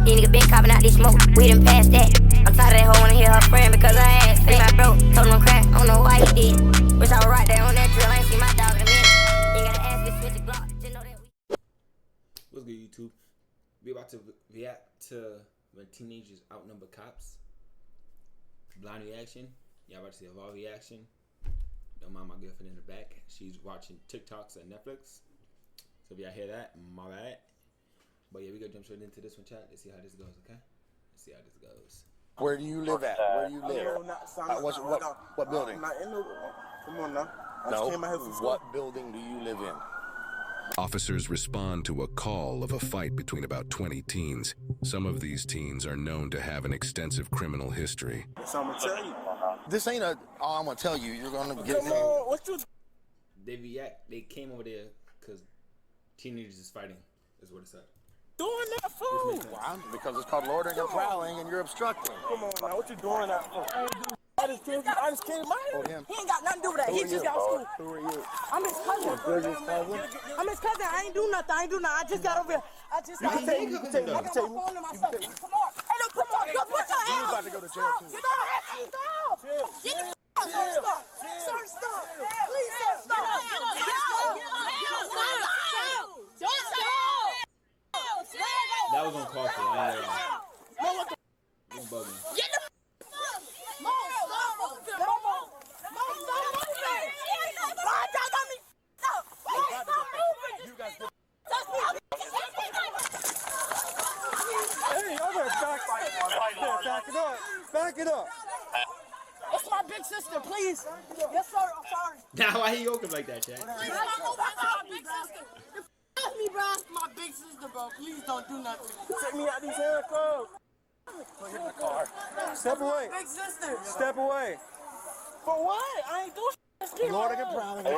These niggas been copping out this smoke, we done passed that. I'm tired of that hoe, wanna hear her friend because her ass fat. My bro told him I'm crack, I don't know why he did. Wish I was right there on that drill, I ain't seen my dog in a minute. Ain't gotta ask me to switch the block, just know that we. What's good, YouTube? We about to react to when Teenagers Outnumber Cops. Blind reaction. Y'all about to see a raw reaction. Don't mind my girlfriend in the back. She's watching TikToks on Netflix. So if y'all hear that, my bad. But yeah, we gonna jump straight into this one, chat. Let's see how this goes, okay? Let's see how this goes. Where do you live at? Where do you live? What building? Come on now. No. What building do you live in? Officers respond to a call of a fight between about 20 teens. Some of these teens are known to have an extensive criminal history. So I'm gonna tell you. This ain't a. Oh, I'm gonna tell you. You're gonna get me. They came over there because teenagers is fighting. Is what it said. Doing that for? Well, because it's called loitering and prowling, and you're obstructing. Come on now, what you doing that for? I just killed my head. He ain't got nothing to do with that. He just got school. Who are you? I'm his cousin. I'm his cousin. I ain't do nothing. I just got over here. I just got over here. I got my phone to myself. Come on. Hey, look, put your hands. You're about to go to jail too. Get the heck stop. Get the stop. Sir, stop. Please, sir, stop. That was on call for. I ain't gonna lie. I'm bugging. Get the Back it up. It's my big sister, please. Yes, sir. I'm sorry. Now why he yoking like that, chat? That's my big sister. That's me, bro. My big sister, bro. Please don't do nothing. Take me out these handcuffs. Put in the car. Step away. Big sister. Step away. For what? I ain't do shit. Loitering and prowling. I'm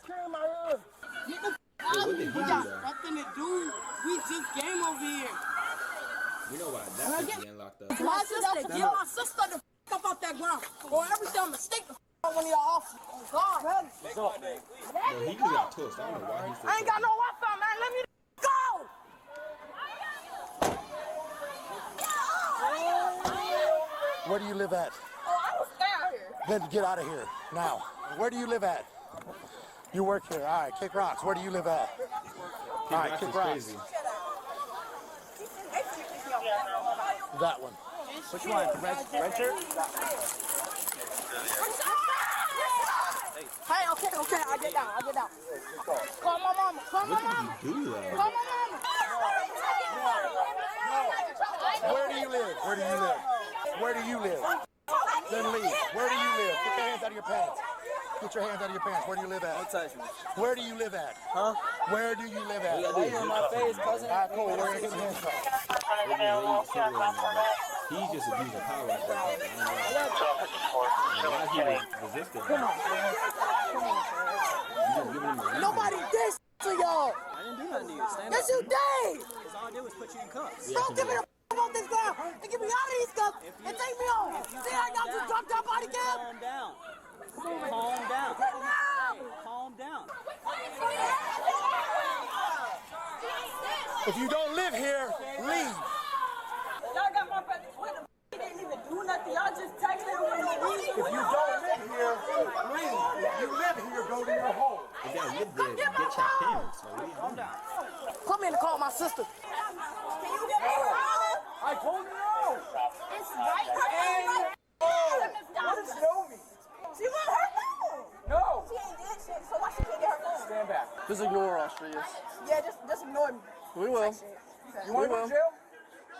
carrying my hood. What did he do though? Nothing to do. We just came over here. You know why that is getting locked up? My sister, get my sister the f off that ground. Or everything I'm mistake the f one of y'all off. Oh, God. Yo, he just got toast. I don't know why he's so I ain't got no Wi-Fi, man. Let me go. Where do you live at? Oh, I will stay out here. Then get out of here now. Where do you live at? You work here. All right, kick rocks. Where do you live at? All right, kick rocks. Crazy. That one. Which one? Red shirt? Hey, okay, I get down. Call my mama. What did he do though? Call my mama. Where do you live? Where do you live? Then leave. Where do you live? Get your hands out of your pants. Get your hands out of your pants. Where do you live at? Don't touch me. Where do you live at? Huh? Where do you live at? Why you in my face, cousin? All right, cool. Where are you getting hands from? He's just abusing power right there. Why he was resisting? Come on. Nobody did to y'all. I didn't do nothing to you. Stand Yes, you did. Because all I did was put you in cuffs. Don't give me the f off this ground and get me out of these cuffs and take me home. See how y'all just dropped our body cam? Calm down. Calm down. Calm down. If you don't live here, leave. Y'all got my brother Twitter. He didn't even do nothing. Y'all just texted him with no reason. If you don't live here, leave. If you live here, go to your home. If y'all live there, get your parents. Calm down. Come in and call my sister. Can you get me I told you no. It's right here. What is show me? She want her phone. No. She ain't did shit, so why she can't get her phone? Stand back. Just ignore us, Trius. Yeah, just ignore me. We will. You want to go to jail?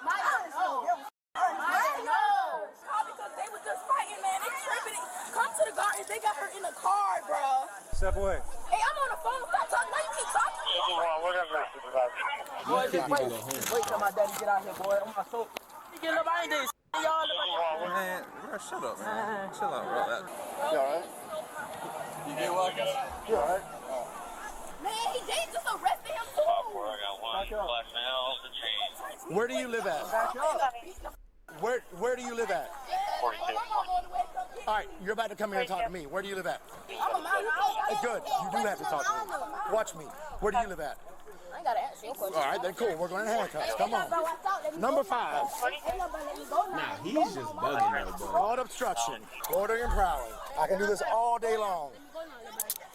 My no. Because they was just fighting, man. They tripping. Come to the garden. They got her in the car, bro. Step away. Hey, I'm on the phone. Stop talking. Why you keep talking? Boy, just wait till my daddy get out here, boy. On my soap. You get up, I ain't did y'all. Man, bro, shut up, man. Chill out, bro. You alright? You get what? You alright? Man, they just arrested him too. Where do you live at? Where do you live at? 42. All right, you're about to come here and talk to me. Where do you live at? I'm a mile out. Good. You do have to talk to me. Watch me. Where do you live at? I ain't got an answer. answer your question. All right, then cool. We're going to handcuffs. Come on. Number 5. Nah, he's just bugging though, bro. Fraud, obstruction, loitering and prowling. I can do this all day long.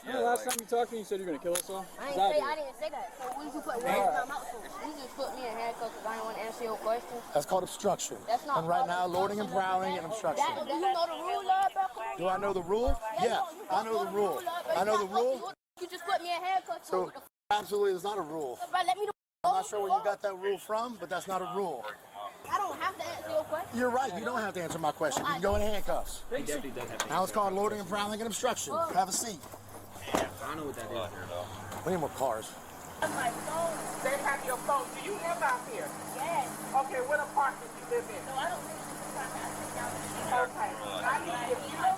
Yeah, last time you talked to me, you said you're gonna kill us all. I didn't say that. So what did you put words in my mouth for? You just put me in handcuffs because I didn't want to answer your question. That's called obstruction. That's not And right now, loitering and prowling and obstruction. Do you know the rule, love, bro? Do I know the rule? Yeah, I know the rule. I know the rule. You just put me in handcuffs. So absolutely, it's not a rule. Bro, let me do. I'm not sure where you got that rule from, but that's not a rule. I don't have to answer your question. You're right. You don't have to answer my question. You can go in handcuffs. He definitely does have to. Now it's called loitering and prowling and obstruction. Have a seat. I don't know what that is. We need more cars. They have your phone. Do you live out here? Yes. Okay, what apartment do you live in? No, I don't live in this apartment. Okay. I need if you live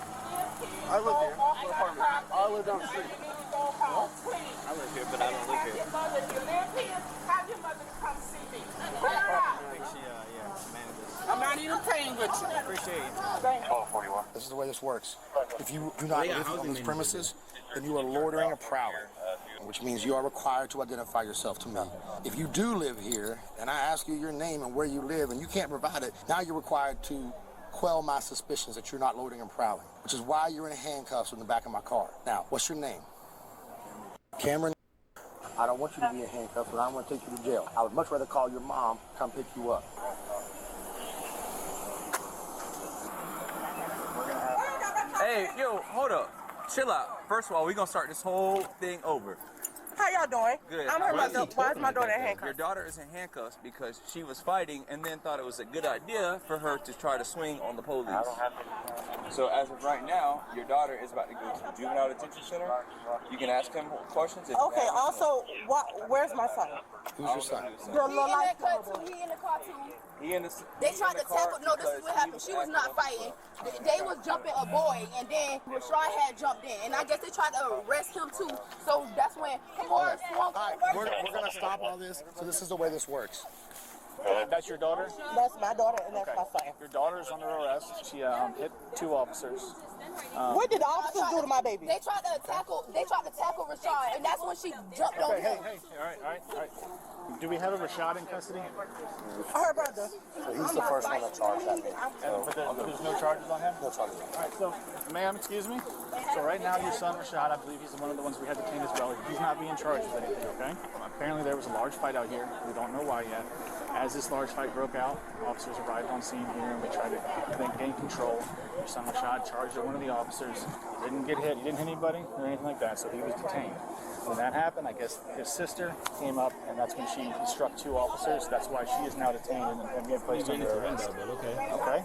I live here. What apartment? I live down the street. You need to go home, please. I live here, but I don't live Have here. your mother, if you live here, have your mother to come see me. Pull her out. I think she, manages. I'm not even paying with you. Appreciate it. Thank you. This is the way this works. If you do not live on these premises, then you are loitering or prowling, which means you are required to identify yourself to me. If you do live here, and I ask you your name and where you live, and you can't provide it, now you're required to quell my suspicions that you're not loitering and prowling, which is why you're in handcuffs in the back of my car. Now, what's your name? Cameron. I don't want you to be in handcuffs, but I want to take you to jail. I would much rather call your mom come pick you up. Hey, yo, hold up. Chill out. First of all, we're gonna start this whole thing over. How y'all doing? Good. I'm her Why is mother. he Why is talking my like daughter that, in though? handcuffs? Your daughter is in handcuffs because she was fighting and then thought it was a good idea for her to try to swing on the police. So as of right now, your daughter is about to go to the juvenile detention center. You can ask him questions. If you Okay, have also, where's my son? Who's your son? The little light He in the car too. He in the, They tried to tackle. No, this is what happened. She was not fighting. They was jumping a boy, and then Rashad had jumped in, and I guess they tried to arrest him too. So that's when Kamara swung. All right, we're going to stop all this. So this is the way this works. That's your daughter? That's my daughter, and that's my son. Your daughter is under arrest. She hit 2 officers. What did the officers do to my baby? They tried to tackle. They tried to tackle Rashad, and that's when she jumped on him. Hey, all right. Do we have a Rashad in custody? Her brother. So he's the first one that charged that man. But there's no charges on him? No charges. All right, so, ma'am, excuse me. So right now, your son, Rashad, I believe he's one of the ones we had detained as well. He's not being charged with anything, okay? Apparently, there was a large fight out here. We don't know why yet. As this large fight broke out, officers arrived on scene here, and we tried to gain control. Your son, Rashad, charged at one of the officers. He didn't get hit. He didn't hit anybody or anything like that, so he was detained. When that happened, I guess his sister came up, and that's when he struck 2 officers. That's why she is now detained and being placed under arrest. Okay?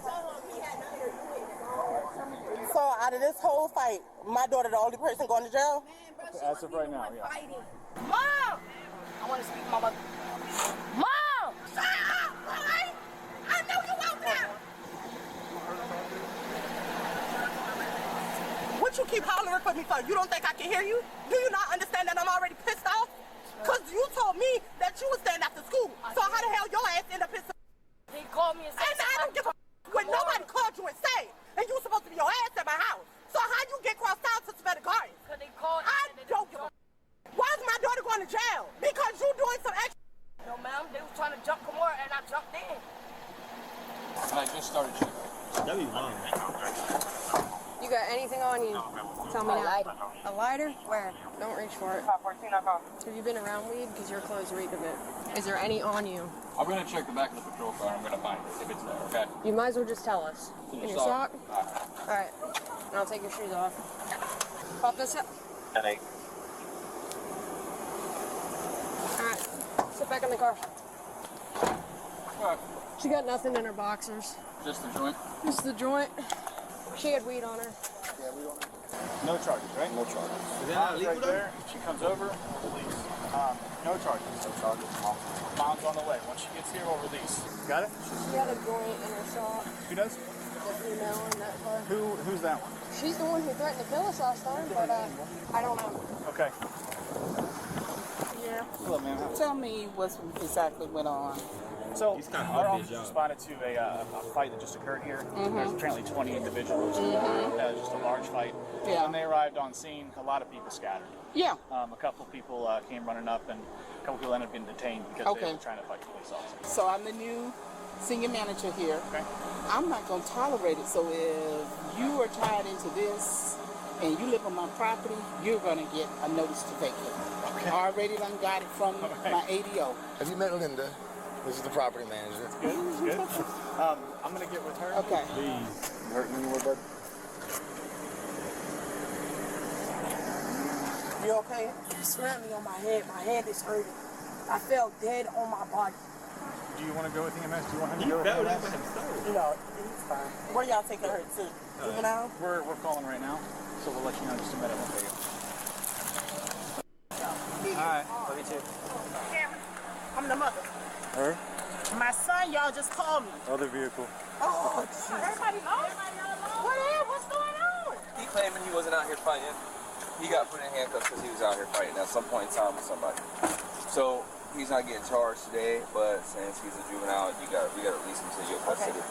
So out of this whole fight, my daughter the only person going to jail? As of right now, yeah. Mom! I want to speak to my mother. Mom! Shut up, boy! I know you out there! What you keep hollering for me for? You don't think I can hear you? Do you not understand that I'm already pissed off? Because you told me that you was staying after school. So how the hell your ass end up pissed off? He called me and said, And I don't give a when nobody called you and said, and you supposed to be your ass at my house. So how you get crossed out to Savannah Gardens? because they called I don't give a Why is my daughter going to jail? Because you doing some extra. No, ma'am, they was trying to jump Kamara, and I jumped in. I just started shooting. That'd be wrong. You got anything on you? Tell me now. A lighter? Where? Don't reach for it. Have you been around weed? Because your clothes reek of it. Is there any on you? I'm gonna check the back of the patrol car. I'm gonna find it if it's there. Okay. You might as well just tell us. In In your your sock? sock? Alright. And I'll take your shoes off. Pop this up. Alright. Alright. Sit back in the car. She got nothing in her boxers. Just the joint. Just the joint. She had weed on her. Yeah, we don't. No charges, right? No charges. Is that not Mom's legal right though? there. She comes over, release. No charges. No charges. Mom's on the way. Once she gets here, we'll release. Got it? She had a joint in her sock. Who does? The female in that car. Who's that one? She's the one who threatened to kill us last time, but I don't know. Okay. You Sheriff. Hello, ma'am. Tell me what's exactly went on. So, He's kinda our hard to office job. responded to a fight that just occurred here. There's apparently 20 individuals. Just a large fight. Yeah. When they arrived on scene, a lot of people scattered. Yeah. A couple of people came running up, and a couple people ended up being detained because they were trying to fight police officers. So I'm the new senior manager here. Okay. I'm not going to tolerate it. So if you are tied into this and you live on my property, you're going to get a notice to vacate. Okay. I already done got it from my ADO. Have you met Linda? This is the property manager. Good, good. I'm going to get with her. Okay. Please. You hurting anywhere, bud? You okay? He slammed me on my head. My head is hurting. I felt dead on my body. Do you want to go with EMS? Do you want him to He go with fell down by EMS? himself. No, he's fine. Where y'all taking her to? Juvenile? We're calling right now, so we'll let you know in just a minute. Okay. Alright, love you too. I'm the mother. Her? My son, y'all just called me. Other vehicle. Oh, everybody knows? What's going on? He claiming he wasn't out here fighting. He got put in handcuffs because he was out here fighting at some point in time with somebody. So he's not getting charged today, but since he's a juvenile, we got to release him to your custody.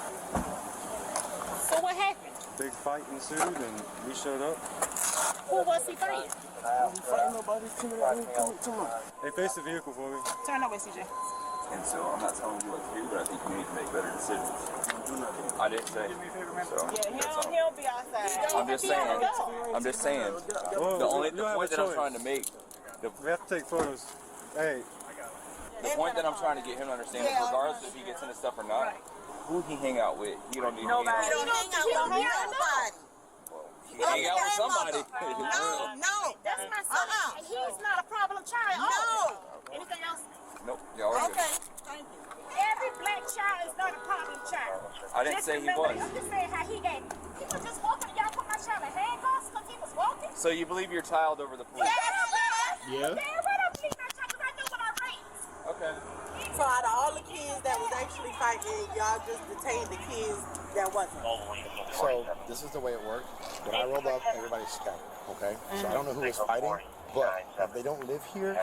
So what happened? Big fight ensued and we showed up. Who was he fighting? They faced the vehicle for me. Turn that way, CJ. And so I'm not telling you what to do, but I think you need to make better decisions. I didn't say. So, He'll be outside. I'm just saying. The point that I'm trying to make. We have to take photos. Hey. The point that I'm trying to get him to understand is regardless if he gets into stuff or not, who he hang out with, he don't need to hang out with. He don't hang out with nobody. He hang out with somebody. No. That's my son. He's not a problem child. No. Anything else? Nope. Y'all are good. Thank you. Every black child is not a problem child. I didn't say he was. I'm just saying how he was just walking. Y'all put my child in handcuffs because he was walking. So you believe your child over the police? Yeah. Damn right, I believe my child because I know what I raised. Okay. So out of all the kids that was actually fighting, y'all just detained the kids that wasn't. So this is the way it worked. When I rolled up, everybody's scattered. Okay. So I don't know who was fighting, but if they don't live here,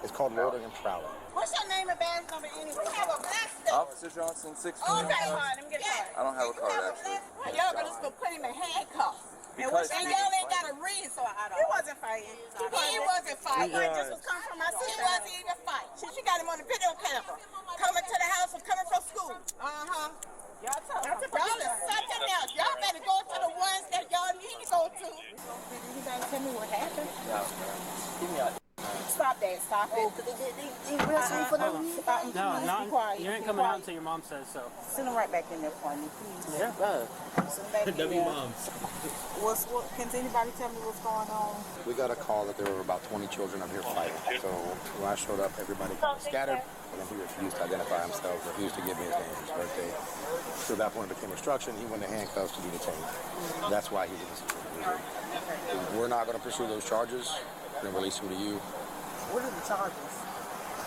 it's called loitering and prowling. What's your name and badge number anyway? We have a black stuff. Officer Johnson, 6 Okay, let me get it. I don't have a card actually. Y'all gonna just put him in handcuffs. Because And y'all ain't got a reason, so I don't. He wasn't fighting. He wasn't fighting. He just was coming from my sister. He wasn't even fighting. She got him on the video camera. Coming to the house and coming from school. Y'all is something else. Y'all better go to the ones that y'all need to go to. Did anybody tell me what happened? Give me a Stop that. Stop it. No, you ain't coming out until your mom says so. Send them right back in there for me, please. Yeah, go. Send them back in W there. moms. Can anybody tell me what's going on? We got a call that there were about 20 children up here fighting. So when I showed up, everybody kind of scattered, and then he refused to identify himself, refused to give me his name, his birthday. So at that point it became obstruction. He went to handcuffs to be detained. That's why he was. We're not going to pursue those charges. We're going to release him to you. What are the charges?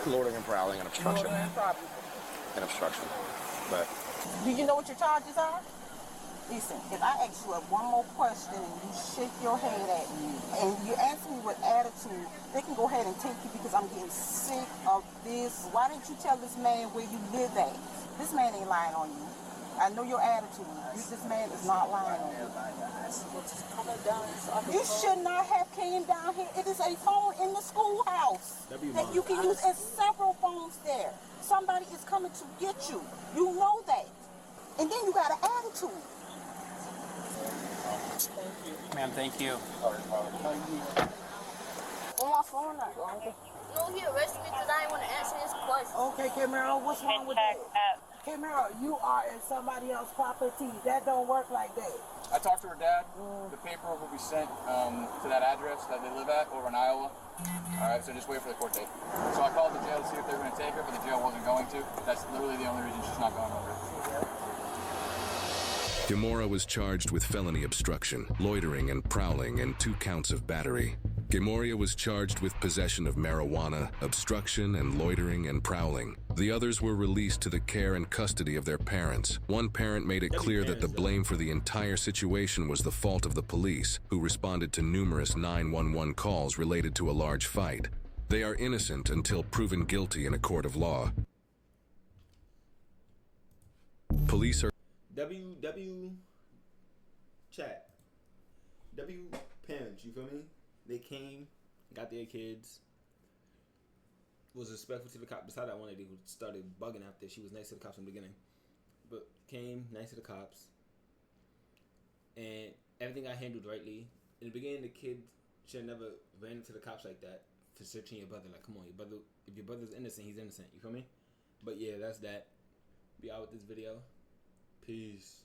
Loitering and prowling and obstruction. And obstruction. But Do you know what your charges are? Listen, if I ask you one more question and you shake your head at me and you answer me with attitude, they can go ahead and take you because I'm getting sick of this. Why didn't you tell this man where you live at? This man ain't lying on you. I know your attitude. This man is not lying on you. You should not have came down here. It is a phone in the schoolhouse that you can use, and several phones there. Somebody is coming to get you. You know that. And then you got an attitude. Ma'am, thank you. On my phone now. No, he arrested me because I didn't want to answer his question. Okay, Camaro, what's wrong with that? Camaro, you are in somebody else's property. That don't work like that. I talked to her dad. The paperwork will be sent to that address that they live at over in Iowa. All right, so just wait for the court date. So I called the jail to see if they were going to take her, but the jail wasn't going to. That's literally the only reason she's not going over. Gamora was charged with felony obstruction, loitering and prowling, and 2 counts of battery. Gamoria was charged with possession of marijuana, obstruction, and loitering and prowling. The others were released to the care and custody of their parents. One parent made it clear that the blame for the entire situation was the fault of the police, who responded to numerous 911 calls related to a large fight. They are innocent until proven guilty in a court of law. Police are chat. Parents, you feel me? They came, got their kids, was respectful to the cops. Besides that one lady who started bugging after, she was nice to the cops in the beginning. But came, nice to the cops. And everything got handled rightly. In the beginning, the kid should have never ran into the cops like that for searching your brother. Like, come on, your brother. If your brother's innocent, he's innocent. You feel me? But yeah, that's that. Be out with this video. Peace.